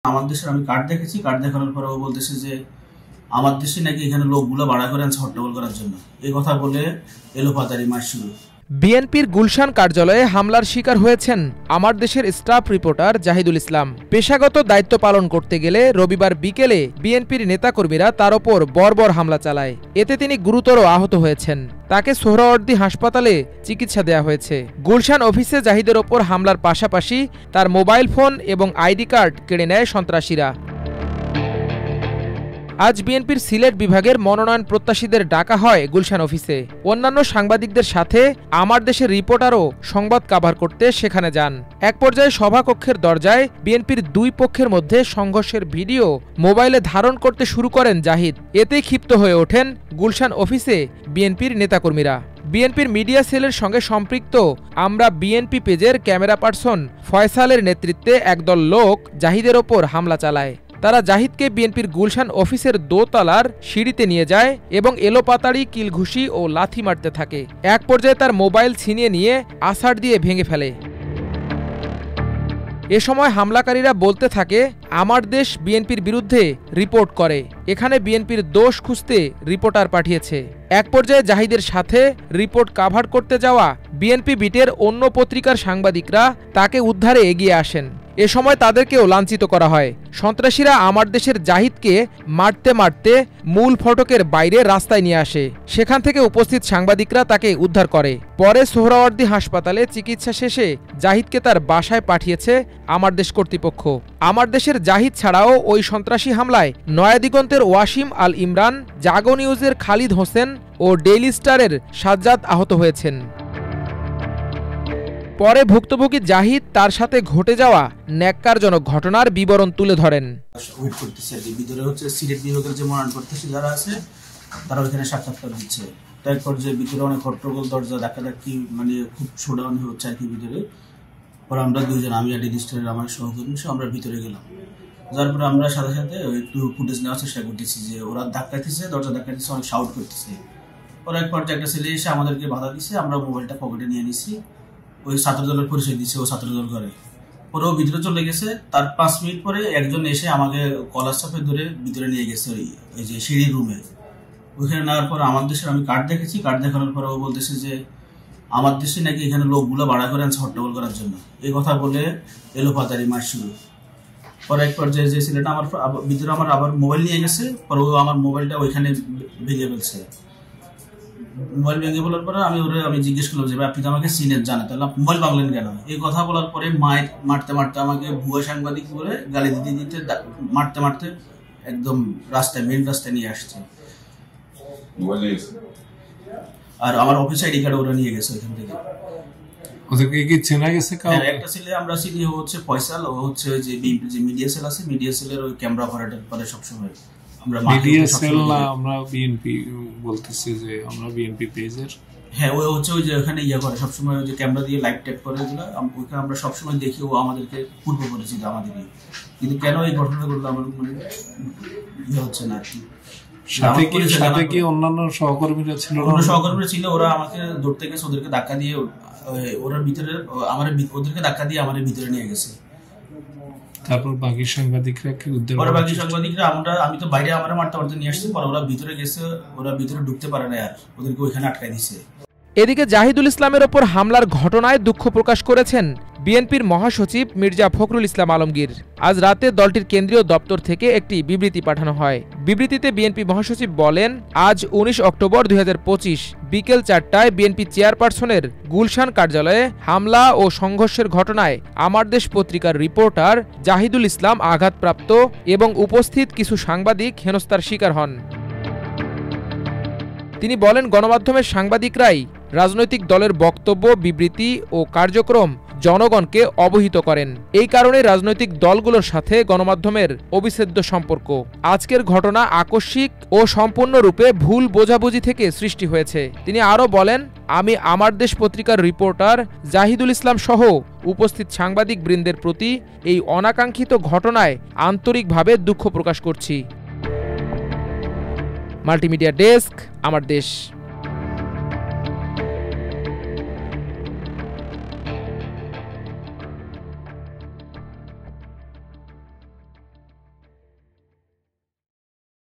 আমার দেশের আমি কার্ড দেখেছি, কার্ড দেখানোর পরে ও বলতেছে যে আমার দেশে নাকি এখানে লোকগুলো ভাড়া করে আনছে হট্টগোল করার জন্য। এই কথা বলে এলোপাতাড়ি মারছিল। বিএনপির গুলশান কার্যালয়ে হামলার শিকার হয়েছেন আমার দেশের স্টাফ রিপোর্টার জাহিদুল ইসলাম। পেশাগত দায়িত্ব পালন করতে গেলে রবিবার বিকেলে বিএনপির নেতাকর্মীরা তার ওপর বর্বর হামলা চালায়। এতে তিনি গুরুতর আহত হয়েছেন। তাকে সোহরাওয়ার্দী হাসপাতালে চিকিৎসা দেওয়া হয়েছে। গুলশান অফিসে জাহিদের ওপর হামলার পাশাপাশি তার মোবাইল ফোন এবং আইডি কার্ড কেড়ে নেয় সন্ত্রাসীরা। আজ বিএনপির সিলেট বিভাগের মনোনয়ন প্রত্যাশীদের ডাকা হয় গুলশান অফিসে। অন্যান্য সাংবাদিকদের সাথে আমার দেশের রিপোর্টারও সংবাদ কাভার করতে সেখানে যান। এক পর্যায়ে সভাকক্ষের দরজায় বিএনপির দুই পক্ষের মধ্যে সংঘর্ষের ভিডিও মোবাইলে ধারণ করতে শুরু করেন জাহিদ। এতেই ক্ষিপ্ত হয়ে ওঠেন গুলশান অফিসে বিএনপির নেতাকর্মীরা। বিএনপির মিডিয়া সেলের সঙ্গে সম্পৃক্ত আমরা বিএনপি পেজের ক্যামেরা পার্সন ফয়সালের নেতৃত্বে একদল লোক জাহিদের ওপর হামলা চালায়। তারা জাহিদকে বিএনপির গুলশান অফিসের দোতলার সিঁড়িতে নিয়ে যায় এবং এলোপাতাড়ি কিলঘুষি ও লাথি মারতে থাকে। এক পর্যায়ে তার মোবাইল ছিনিয়ে নিয়ে আছাড় দিয়ে ভেঙে ফেলে। এ সময় হামলাকারীরা বলতে থাকে, আমার দেশ বিএনপির বিরুদ্ধে রিপোর্ট করে, এখানে বিএনপির দোষ খুঁজতে রিপোর্টার পাঠিয়েছে। এক পর্যায়ে জাহিদের সাথে রিপোর্ট কাভার করতে যাওয়া বিএনপি বিটের অন্য পত্রিকার সাংবাদিকরা তাকে উদ্ধারে এগিয়ে আসেন। এ সময় তাদেরকেও লাঞ্ছিত করা হয়। সন্ত্রাসীরা আমার দেশের জাহিদকে মারতে মারতে মূল ফটকের বাইরে রাস্তায় নিয়ে আসে। সেখান থেকে উপস্থিত সাংবাদিকরা তাকে উদ্ধার করে। পরে সোহরাওয়ার্দী হাসপাতালে চিকিৎসা শেষে জাহিদকে তার বাসায় পাঠিয়েছে আমার দেশ কর্তৃপক্ষ। আমার দেশের জাহিদ ছাড়াও ওই সন্ত্রাসী হামলায় নয়াদিগন্তের ওয়াসিম আল ইমরান, জাগো নিউজের খালিদ হোসেন ও ডেইলি স্টারের সাজ্জাদ আহত হয়েছেন। পরে ভুক্তভোগী জাহিদ তার সাথে ঘটে যাওয়া ন্যাক্কারজনক ঘটনার বিবরণ তুলে ধরেন। ভিতরে হচ্ছে সিলেট বিভাগের যে মনোনয়ন প্রত্যাশী যারা আছে তারা ওইখানে সাক্ষাৎকার দিচ্ছে। তারপর যে ভিতরে অনেক হট্টগোল, দরজা ধাক্কাধাক্কি, মানে খুব শোডাউন হচ্ছে আর কি ভিতরে। পরে আমরা দুইজন, আমি আর ডেইলি স্টারের আমার সহকর্মী, আমরা ভিতরে গেলাম। যার পরে আমরা সাথে সাথে একটু ফুটেজ নেওয়ার চেষ্টা করতেছি যে ওরা ধাক্কাইতেছে, দরজা ধাক্কাইতেছে, অনেক শাউট করতেছে। পরে এক পর্যায়ে একটা ছেলে এসে আমাদেরকে বাধা দিচ্ছে। আমরা মোবাইলটা পকেটে নিয়ে নিছি। ওই ছাত্রদলের পরিচয় দিচ্ছে, ও ছাত্রদল করে। পরে ও ভিতরে চলে গেছে। তার 5 মিনিট পরে একজন এসে আমাকে কলার চাপে ধরে ভিতরে নিয়ে গেছে ওই যে সিঁড়ির রুমে। ওইখানে নেওয়ার পর আমার দেশের আমি কার্ড দেখেছি, কার্ড দেখানোর পরে ও বলতেছে যে আমার দেশে নাকি এখানে লোকগুলো ভাড়া করে আনছে হট্টগোল করার জন্য। এই কথা বলে এলোপাতাড়ি মারছিল। পরে এক পর্যায়ে যে ছেলেটা আমার ভিতরে আমার আবার মোবাইল নিয়ে গেছে। পরে ও আমার মোবাইলটা ওইখানে ভেঙে ফেলছে। মোবাইল ভেঙে বলার পরে আমি জিজ্ঞেস করলাম যে আপনি তো আমাকে চিনেন, জানেন, তাহলে মোবাইল ভাঙলেন কেন? এই কথা বলার পরে মারতে মারতে আমাকে ভুয়া সাংবাদিক বলে গালি দিতে দিতে মারতে মারতে একদম রাস্তায়, মেন রাস্তায় নিয়ে আসছে। আর আমার অফিস আইডি কার্ড ওরা নিয়ে গেছে ওইখান থেকে। ওদেরকে কি চেনা গেছে? একটা ছেলে আমরা চিনি, ও হচ্ছে ফয়সাল। ও হচ্ছে ওই যে মিডিয়া সেল আছে, মিডিয়া সেলের ওই ক্যামেরা অপারেটর করে সবসময়। মিডিয়া সেল না, আমরা বিএনপি বলতেছি যে আমরা বিএনপি পেজের। হ্যাঁ, ওই হচ্ছে ওই যে ওখানে ইয়ে করে সবসময়, ওই যে ক্যামেরা দিয়ে লাইভ ট্যাপ করে ওগুলো, ওইখানে আমরা সবসময় দেখি। ও আমাদেরকে পূর্ব পরিচিত আমাদেরকে, কিন্তু কেন এই ঘটনা ঘটলো আমার মানে ইয়ে হচ্ছে না আর কি। সাথে কি অন্যান্য সহকর্মীরা ছিল? অন্য সহকর্মীরা ছিল, ওরা আমাকে ধরতে গেছে, ওদেরকে ধাক্কা দিয়ে ওরা ভিতরে ওদেরকে ধাক্কা দিয়ে আমাদের ভিতরে নিয়ে গেছে। তারপর বাকি সাংবাদিকরা কি উদ্ধার? পরে বাকি সাংবাদিকরা আমি তো বাইরে আমার মারতে মারতে নিয়ে আসছি। পরে ওরা ভিতরে গেছে, ওরা ভিতরে ঢুকতে পারে না, আর ওদেরকে ওইখানে আটকাই দিছে। এদিকে জাহিদুল ইসলামের ওপর হামলার ঘটনায় দুঃখ প্রকাশ করেছেন বিএনপির মহাসচিব মির্জা ফখরুল ইসলাম আলমগীর। আজ রাতে দলটির কেন্দ্রীয় দপ্তর থেকে একটি বিবৃতি পাঠানো হয়। বিবৃতিতে বিএনপি মহাসচিব বলেন, আজ 19 অক্টোবর 2025 বিকেল 4টায় বিএনপি চেয়ারপারসনের গুলশান কার্যালয়ে হামলা ও সংঘর্ষের ঘটনায় আমার দেশ পত্রিকার রিপোর্টার জাহিদুল ইসলাম আঘাতপ্রাপ্ত এবং উপস্থিত কিছু সাংবাদিক হেনস্থার শিকার হন। তিনি বলেন, গণমাধ্যমের সাংবাদিকরাই রাজনৈতিক দলের বক্তব্য, বিবৃতি ও কার্যক্রম জনগণকে অবহিত করেন। এই কারণে রাজনৈতিক দলগুলোর সাথে গণমাধ্যমের অবিচ্ছেদ্য সম্পর্ক। আজকের ঘটনা আকস্মিক ও সম্পূর্ণরূপে ভুল বোঝাবুঝি থেকে সৃষ্টি হয়েছে। তিনি আরও বলেন, আমি আমার দেশ পত্রিকার রিপোর্টার জাহিদুল ইসলাম সহ উপস্থিত সাংবাদিক বৃন্দের প্রতি এই অনাকাঙ্ক্ষিত ঘটনায় আন্তরিকভাবে দুঃখ প্রকাশ করছি। মাল্টিমিডিয়া ডেস্ক, আমার দেশ।